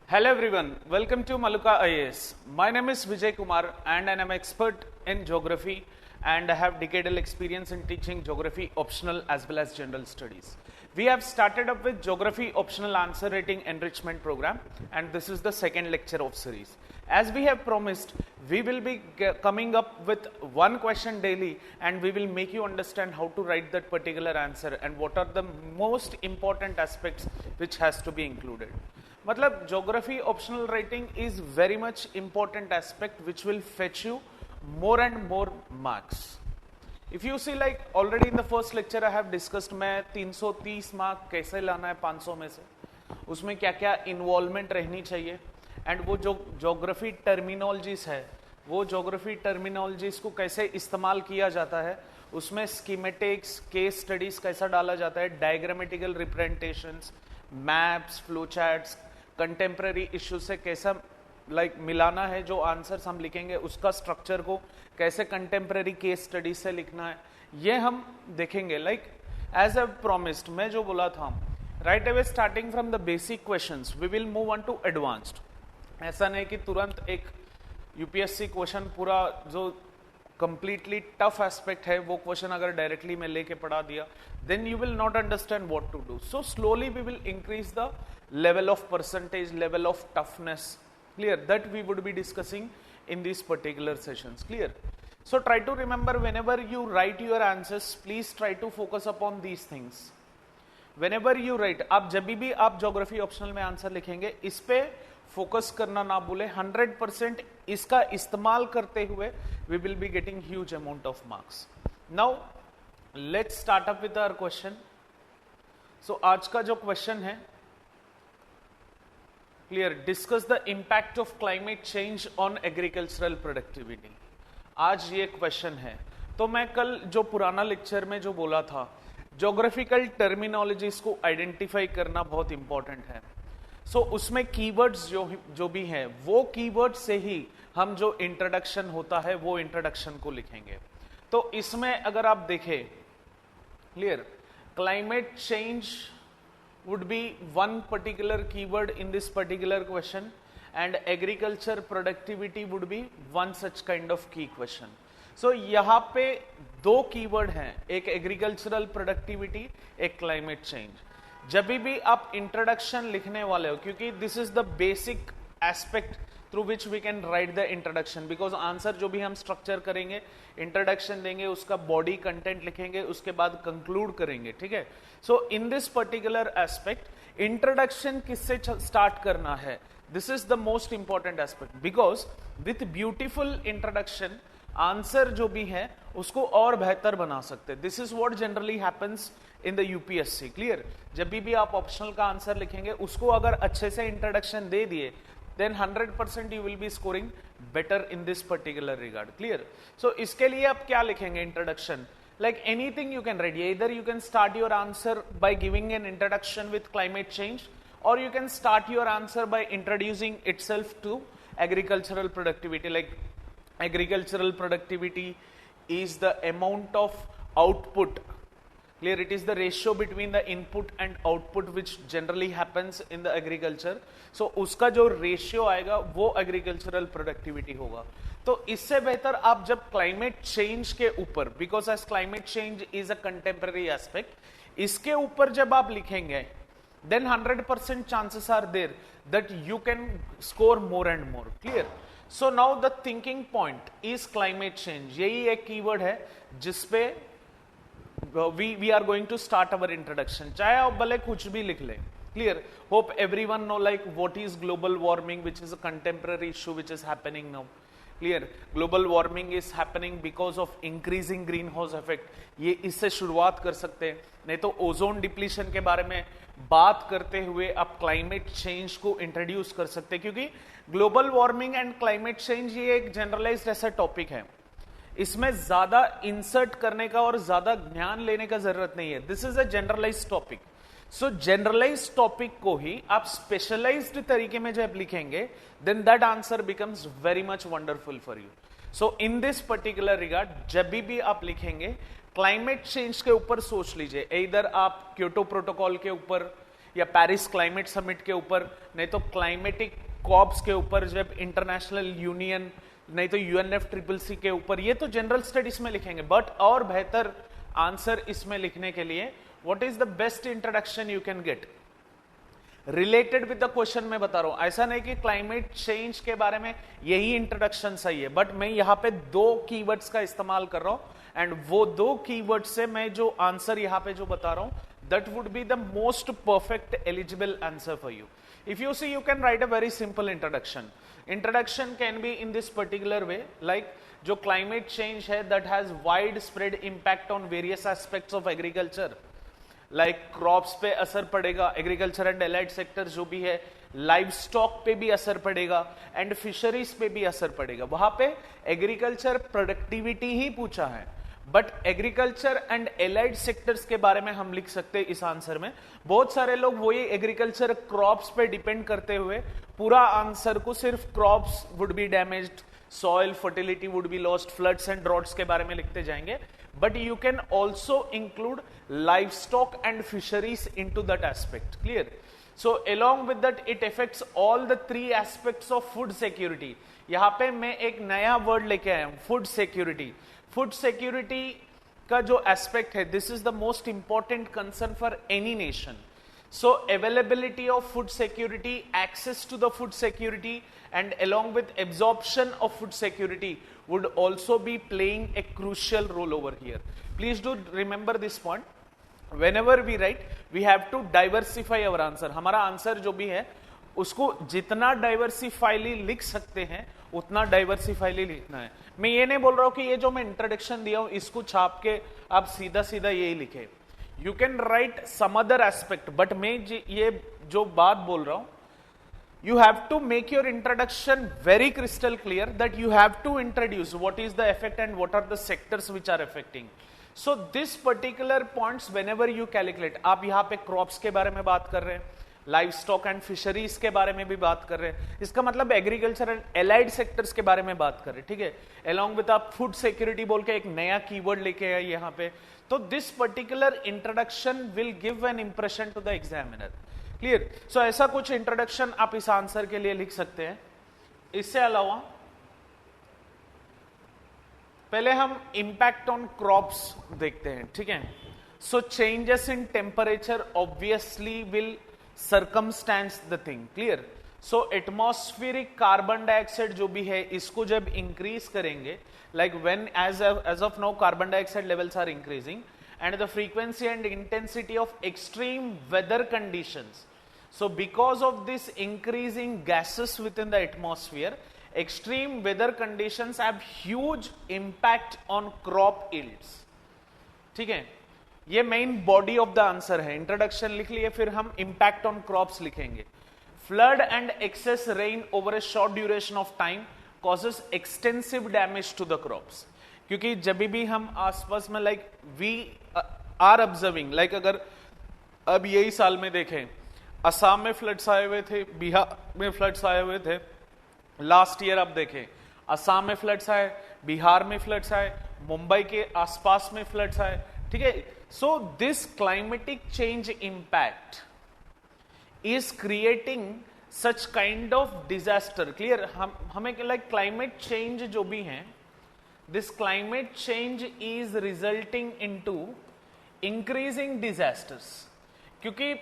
Hello everyone, welcome to Maluka IAS. My name is Vijay Kumar and I am an expert in geography and I have decadal experience in teaching geography optional as well as general studies. We have started up with geography optional answer rating enrichment program and this is the second lecture of series. As we have promised, we will be coming up with one question daily and we will make you understand how to write that particular answer and what are the most important aspects which has to be included. मतलब geography optional writing is very much important aspect which will fetch you more and more marks. If you see like already in the first lecture I have discussed मैं 330 mark कैसे लाना है 500 में से, उसमें क्या क्या इन्वॉल्वमेंट रहनी चाहिए एंड वो जो जोग्राफी टर्मिनोलॉजीज है वो जोग्राफी टर्मिनोलॉजीज को कैसे इस्तेमाल किया जाता है, उसमें स्कीमेटिक्स केस स्टडीज कैसा डाला जाता है, diagrammatical representations, maps, flow charts, contemporary issue से कैसा मिलाना है, जो आंसर्स हम लिखेंगे उसका स्ट्रक्चर को कैसे कंटेम्प्रेरी केस स्टडी से लिखना है, ये हम देखेंगे. एज अ प्रॉमिस्ड मैं जो बोला था, right away starting from the basic questions we will move on to advanced. ऐसा नहीं कि तुरंत एक यूपीएससी क्वेश्चन पूरा जो कंप्लीटली टफ एस्पेक्ट है वो क्वेश्चन अगर डायरेक्टली मैं लेके पढ़ा दिया then you will not understand what to do. So slowly we will increase the level of percentage, level of toughness, clear, that we would be discussing in these particular sessions, clear. So try to remember whenever you write your answers, please try to focus upon these things. Whenever you write, आप जब भी आप geography optional में answer लिखेंगे इस पे focus करना ना भूले. 100% इसका इस्तेमाल करते हुए we will be getting huge amount of marks. Now let's start up with our question. So आज का जो क्वेश्चन है, clear, discuss the impact of climate change on agricultural productivity. आज ये क्वेश्चन है. तो मैं कल जो पुराना लेक्चर में जो बोला था, ज्योग्राफिकल टर्मिनोलॉजीज को आइडेंटिफाई करना बहुत इंपॉर्टेंट है. सो उसमें कीवर्ड्स जो भी हैं वो कीवर्ड से ही हम जो इंट्रोडक्शन होता है वो इंट्रोडक्शन को लिखेंगे. तो इसमें अगर आप देखें, clear, climate change would be one particular keyword in this particular question and agriculture productivity would be one such kind of key question. So यहाँ पे दो कीवर्ड हैं, एक एग्रीकल्चरल प्रोडक्टिविटी, एक क्लाइमेट चेंज. जब भी आप इंट्रोडक्शन लिखने वाले हो, क्योंकि this is the basic aspect through which we can write the introduction, because answer जो भी हम स्ट्रक्चर करेंगे, इंट्रोडक्शन देंगे, उसका बॉडी कंटेंट लिखेंगे, उसके बाद कंक्लूड करेंगे, ठीक है. So in this particular aspect introduction किससे स्टार्ट करना है, this is the most important aspect, because with beautiful introduction answer जो भी है उसको और बेहतर बना सकते हैं. This is what generally happens in the UPSC. Clear, जब भी आप ऑप्शनल का आंसर लिखेंगे उसको अगर अच्छे से इंट्रोडक्शन दे दिए then 100% you will be scoring better in this particular regard. Clear? So इसके लिए आप क्या लिखेंगे introduction? Like anything you can write. Either you can start your answer by giving an introduction with climate change, or you can start your answer by introducing itself to agricultural productivity. Like agricultural productivity is the amount of output. Clear, it is the ratio between the input and output which generally happens in the agriculture. So उसका जो ratio आएगा वो agricultural productivity होगा. तो इससे बेहतर आप जब क्लाइमेट चेंज के ऊपर, because as climate change is a contemporary aspect, इसके ऊपर जब आप लिखेंगे then 100% chances are there that you can score more and more. Clear? So now the thinking point is climate change. यही एक कीवर्ड है जिसपे we are going to start our introduction. चाहे आप भले कुछ भी लिख लें. Clear? Hope everyone know like what is global warming, which is a contemporary issue which is happening now. Clear? Global warming is happening because of increasing greenhouse effect. ये इससे शुरुआत कर सकते हैं. नहीं तो ओजोन डिप्लीशन के बारे में बात करते हुए आप क्लाइमेट चेंज को इंट्रोड्यूस कर सकते हैं, क्योंकि global warming and climate change ये एक जनरलाइज्ड ऐसा टॉपिक है. इसमें ज्यादा इंसर्ट करने का और ज्यादा ज्ञान लेने का जरूरत नहीं है. This is a generalized topic. So generalized topic को ही आप स्पेशलाइज्ड तरीके में जब लिखेंगे then that answer becomes very much wonderful for you. So in this particular regard जब भी आप लिखेंगे क्लाइमेट चेंज के ऊपर सोच लीजिए. इधर आप क्योटो प्रोटोकॉल के ऊपर, या पेरिस क्लाइमेट समिट के ऊपर, नहीं तो क्लाइमेटिक कॉप्स के ऊपर, जब इंटरनेशनल यूनियन, नहीं तो UNFCCC के ऊपर, ये तो जनरल स्टडीज में लिखेंगे। बट और बेहतर आंसर इसमें लिखने के लिए what is the best introduction you can get related with the question मैं बता रहा हूं। ऐसा नहीं कि क्लाइमेट चेंज के बारे में यही इंट्रोडक्शन सही है, बट मैं यहां पे 2 कीवर्ड्स का इस्तेमाल कर रहा हूं एंड वो 2 कीवर्ड से मैं जो आंसर यहां पे जो बता रहा हूं that would be the most perfect eligible answer for you. If you see, you can write a very simple introduction. Introduction can be in this particular way, like जो क्लाइमेट चेंज है that has wide spread impact on various aspects of agriculture, like crops पे असर पड़ेगा, agriculture and allied sector जो भी है, live stock पे भी असर पड़ेगा एंड फिशरीज पे भी असर पड़ेगा। वहां पे एग्रीकल्चर प्रोडक्टिविटी ही पूछा है, but agriculture and allied sectors के बारे में हम लिख सकते हैं इस आंसर में। बहुत सारे लोग वही एग्रीकल्चर क्रॉप्स पे डिपेंड करते हुए पूरा आंसर को सिर्फ crops would be damaged, soil fertility would be lost, floods and droughts के बारे में लिखते जाएंगे। But you can also include livestock and fisheries into that aspect. Clear? So along with that, it affects all the 3 aspects of food security. यहां पे मैं एक नया वर्ड लेके आया हूं, फूड सिक्योरिटी। फूड सिक्योरिटी का जो एस्पेक्ट है, this is the most important concern for any nation. So availability of food security, access to the food security, and along with absorption of food security would also be playing a crucial role over here. Please do remember this point. Whenever we write, we have to diversify our answer. हमारा answer जो भी है उसको जितना डाइवर्सिफाइली लिख सकते हैं उतना डाइवर्सिफाइली लिखना है। मैं ये नहीं बोल रहा हूं कि ये जो मैं इंट्रोडक्शन दिया हूं इसको छाप के आप सीधा सीधा यही लिखे। You can write some other aspect, but मैं ये जो बात बोल रहा हूं, you have to make your introduction very crystal clear that you have to introduce what is the effect and what are the sectors which are affecting. So this particular points whenever you calculate, आप यहाँ पे crops के बारे में बात कर रहे हैं, लाइवस्टॉक एंड फिशरीज के बारे में भी बात कर रहे हैं, इसका मतलब एग्रीकल्चर एंड एलाइड सेक्टर्स के बारे में बात कर रहे हैं, ठीक है। अलॉन्ग विद आप फूड सिक्योरिटी बोल के एक नया कीवर्ड लेके आए यहाँ पे, तो this particular introduction will give an impression to the examiner. Clear? So ऐसा कुछ इंट्रोडक्शन आप इस आंसर के लिए लिख सकते हैं। इससे अलावा पहले हम इंपैक्ट ऑन क्रॉप्स देखते हैं, ठीक है। So changes in temperature obviously will circumstance the thing. Clear? So atmospheric carbon dioxide जो भी है इसको जब increase करेंगे, like when as of now carbon dioxide levels are increasing and the frequency and intensity of extreme weather conditions. So because of this increasing gases within the atmosphere, extreme weather conditions have huge impact on crop yields. ठीक है, ये main body of the answer है। Introduction लिख लिए, फिर हम impact on crops लिखेंगे। Flood and excess rain over a short duration of time causes extensive damage to the crops. क्योंकि जब भी हम आसपास में like we are observing, like अगर अब यही साल में देखें, असम में फ्लड्स आए हुए थे, बिहार में फ्लड्स आए हुए थे, लास्ट ईयर आप देखें असम में फ्लड्स आए, बिहार में फ्लड्स आए, मुंबई के आसपास में फ्लड्स आए, ठीक है। So this climatic change impact is creating such kind of disaster. Clear? हमें like climate change जो भी है, this climate change is resulting into increasing disasters. क्योंकि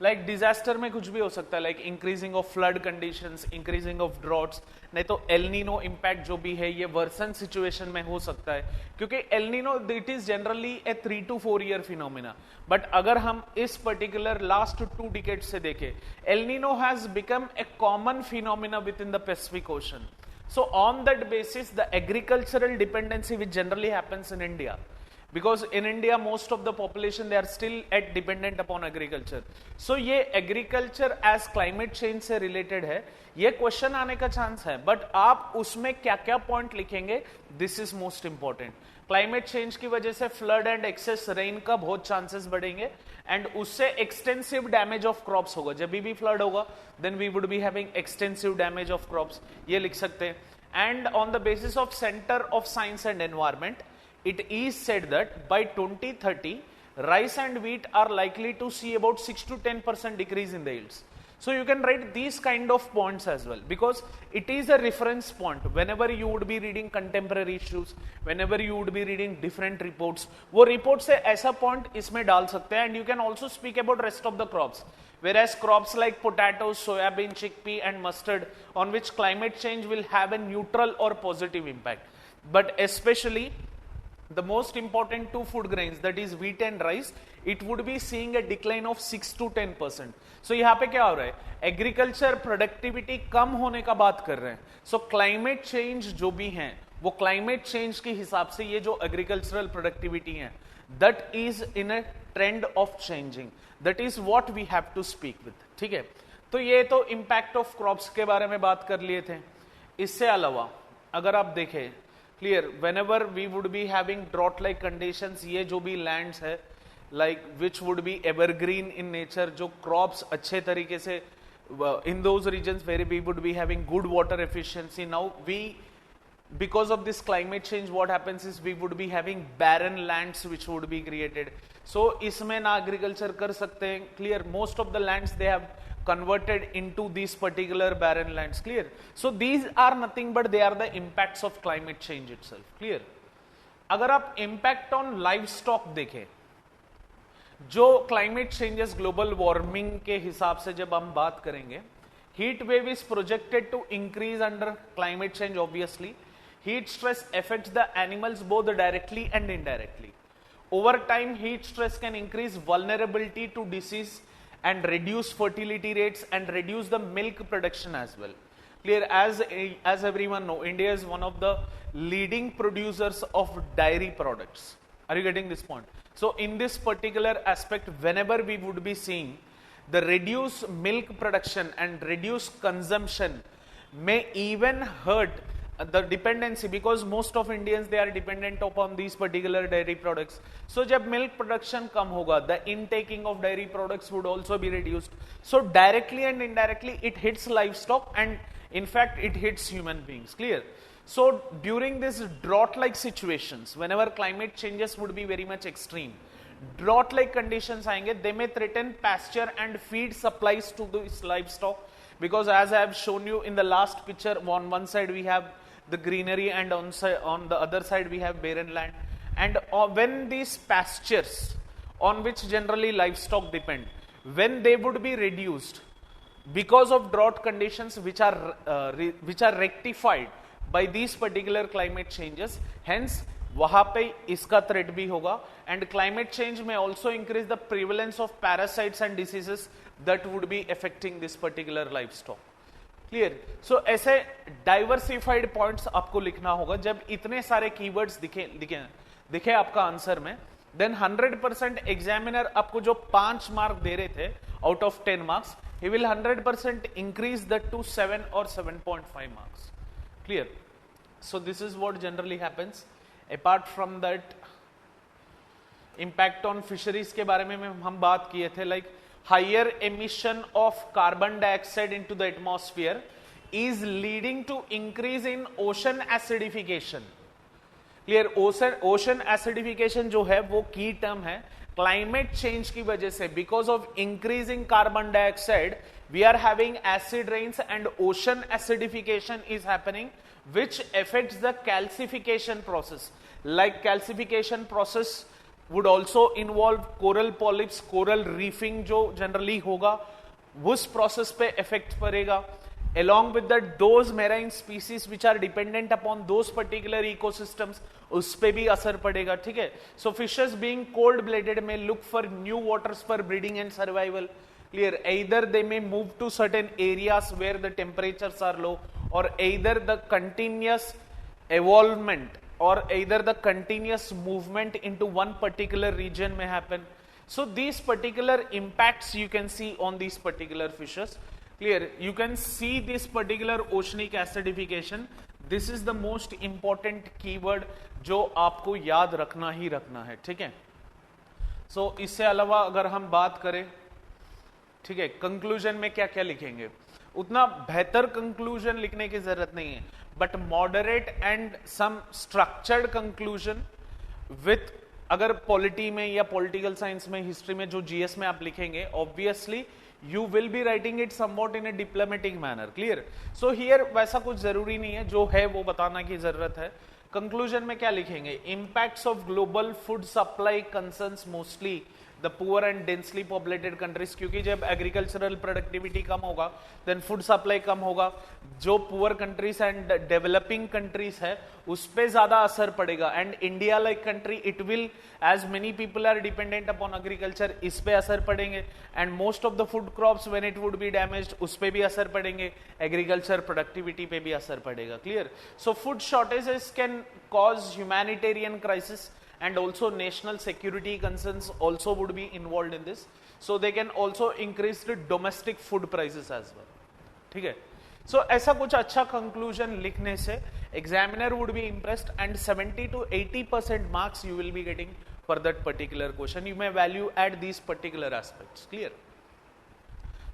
लाइक डिजास्टर में कुछ भी हो सकता है, like increasing of flood conditions, increasing of droughts, नहीं तो एलनीनो इंपैक्ट जो भी है ये वर्सन सिचुएशन में हो सकता है। क्योंकि El Nino it is generally a 3 to 4 year phenomena, but अगर हम इस पर्टिकुलर लास्ट 2 decades से देखें, El Nino has become a common phenomena within the Pacific Ocean. So on that basis the agricultural dependency which generally happens in India, because in India most of the population they are still at dependent upon agriculture. So ये agriculture as climate change से related है, ये question आने का chance है, but आप उसमें क्या क्या पॉइंट लिखेंगे, this is most important. Climate change की वजह से फ्लड एंड एक्सेस रेन का बहुत चांसेस बढ़ेंगे एंड उससे एक्सटेंसिव डैमेज ऑफ क्रॉप्स होगा। जब भी फ्लड होगा then we would be having extensive damage of crops, ये लिख सकते हैं। And on the basis of Centre of Science and Environment, it is said that by 2030 rice and wheat are likely to see about 6 to 10% decrease in the yields. So you can write these kind of points as well, because it is a reference point. Whenever you would be reading contemporary issues, whenever you would be reading different reports, वो report से ऐसा point इसमें डाल सकते हैं. And you can also speak about rest of the crops, whereas crops like potatoes, soybean, chickpea and mustard, on which climate change will have a neutral or positive impact. But especially the most important two food grains, that is wheat and rice, it would be seeing a decline of 6 to 10%. So यहाँ पे क्या हो रहा है, agriculture productivity कम होने का बात कर रहे हैं. सो क्लाइमेट चेंज जो भी है वो क्लाइमेट चेंज के हिसाब से ये जो एग्रीकल्चरल प्रोडक्टिविटी है, that is in a trend of changing. That is what we have to speak with. ठीक है, तो ये तो इंपैक्ट ऑफ क्रॉप्स के बारे में बात कर लिए थे. इससे अलावा अगर आप देखें, clear, whenever we would be having drought like conditions, ये जो भी लैंड्स है like which would be evergreen in nature, जो क्रॉप्स अच्छे तरीके से in those regions where we would be having good water efficiency. Now we because of this climate change what happens is we would be having barren lands which would be created. So इसमें ना agriculture कर सकते हैं. Clear, most of the lands they have converted into these particular barren lands. Clear, so these are nothing but they are the impacts of climate change itself. Clear, अगर आप impact on livestock देखें, जो climate changes global warming के हिसाब से जब हम बात करेंगे, heat wave is projected to increase under climate change. Obviously heat stress affects the animals both directly and indirectly. Over time heat stress can increase vulnerability to disease and reduce fertility rates and reduce the milk production as well. Clear, as everyone know, India is one of the leading producers of dairy products. Are you getting this point? So in this particular aspect, whenever we would be seeing the reduced milk production and reduced consumption may even hurt the dependency, because most of Indians they are dependent upon these particular dairy products. So जब milk production कम होगा, the intaking of dairy products would also be reduced. So directly and indirectly it hits livestock and in fact it hits human beings. Clear? So during this drought like situations, whenever climate changes would be very much extreme, drought like conditions आएंगे, they may threaten pasture and feed supplies to this livestock, because as I have shown you in the last picture, on one side we have the greenery and on the other side we have barren land. And when these pastures on which generally livestock depend, when they would be reduced because of drought conditions which are rectified by these particular climate changes, hence वहां पे इसका threat भी होगा. And climate change में also increase the prevalence of parasites and diseases that would be affecting this particular livestock. Clear? So ऐसे diversified points आपको लिखना होगा. जब इतने सारे कीवर्ड्स दिखे आपका आंसर में, देन 100% एग्जामिनर आपको जो 5 मार्क दे रहे थे out of 10 marks, he will 100% increase that to 7 or 7.5 marks. Clear? So this is what generally happens. Apart from that, impact on fisheries के बारे में हम बात किए थे, like higher emission of carbon dioxide into the atmosphere is leading to increase in ocean acidification. Clear? Ocean acidification जो है वो की टर्म है. क्लाइमेट चेंज की वजह से, because of increasing carbon dioxide, we are having acid rains and ocean acidification is happening, which affects the calcification process. Like calcification process would also involve coral polyps, coral reefing जो generally होगा, उस process पे effect पड़ेगा. Along with that, those marine species which are dependent upon those particular ecosystems, उस पे भी असर पड़ेगा. ठीक है? So fishes being cold-blooded may look for new waters for breeding and survival. Clear? Either they may move to certain areas where the temperatures are low, or either the continuous evolvement or either the continuous movement into one particular region may happen. So these particular impacts you can see on these particular fishes. Clear? You can see this particular oceanic acidification. This is the most important keyword जो आपको याद रखना ही रखना है. ठीक है? So इससे अलावा अगर हम बात करें, ठीक है, कंक्लूजन में क्या क्या लिखेंगे, उतना बेहतर कंक्लूजन लिखने की जरूरत नहीं है, but moderate and some structured conclusion with अगर पॉलिटी में या पॉलिटिकल साइंस में, हिस्ट्री में, जो जीएस में आप लिखेंगे, obviously you will be writing it somewhat in A diplomatic manner, clear. So here वैसा कुछ जरूरी नहीं है, जो है वो बताना की जरूरत है। कंक्लूजन में क्या लिखेंगे? Impacts of global food supply concerns mostly the poor and densely populated countries, क्योंकि जब एग्रीकल्चरल प्रोडक्टिविटी कम होगा देन फूड सप्लाई कम होगा, जो poor countries and developing countries है उस पे ज्यादा असर पड़ेगा। And India like country, it will, as many people are dependent upon agriculture, इस पे असर पड़ेंगे। And most of the food crops when it would be damaged, उस पे भी असर पड़ेंगे, एग्रीकल्चर प्रोडक्टिविटी पे भी असर पड़ेगा, clear. So food shortages can cause humanitarian crisis and also national security concerns also would be involved in this, so they can also increase the domestic food prices as well, ठीक है। so ऐसा कुछ अच्छा conclusion लिखने से examiner would be impressed and 70 to 80% marks you will be getting for that particular question. You may value add these particular aspects, clear.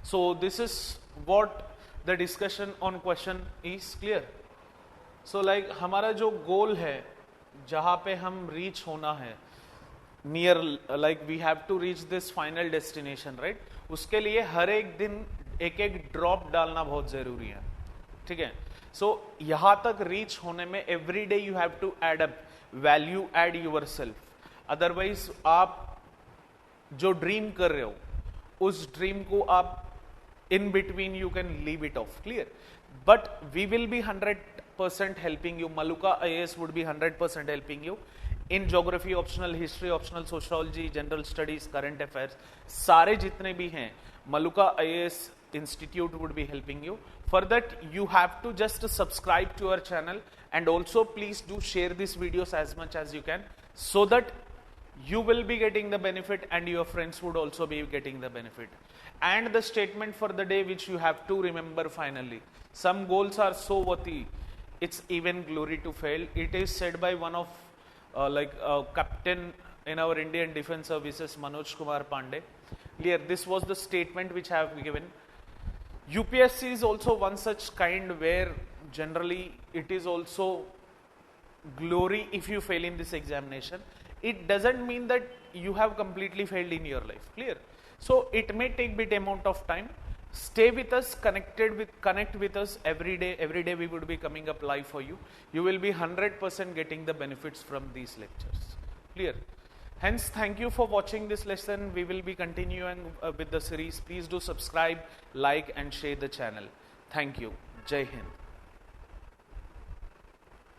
so this is what the discussion on question is, clear. so like हमारा जो goal है, जहां पे हम reach होना है, near, like we have to reach this final destination, right, उसके लिए हर एक दिन एक एक ड्रॉप डालना बहुत जरूरी है, ठीक है। सो यहां तक रीच होने में every day you have to add up value, add yourself, otherwise आप जो ड्रीम कर रहे हो उस ड्रीम को आप in between you can leave it off, clear. But we will be 100% helping you. Maluka IAS would be 100% helping you in geography optional, history optional, sociology, general studies, current affairs, सारे जितने भी हैं Maluka IAS Institute would be helping you. For that you have to just subscribe to our channel and also please do share these videos as much as you can, so that you will be getting the benefit and your friends would also be getting the benefit. And the statement for the day which you have to remember finally, some goals are so worthy, it's even glory to fail. It is said by one of captain in our Indian Defence Services, Manoj Kumar Pandey. Clear, this was the statement which I have given. UPSC is also one such kind where generally it is also glory if you fail in this examination. It doesn't mean that you have completely failed in your life, clear. So it may take bit amount of time. Stay with us, connect with us every day we would be coming up live for you. You will be 100% getting the benefits from these lectures, clear. Hence, thank you for watching this lesson. We will be continuing with the series. Please do subscribe, like and share the channel. Thank you. Jai Hind.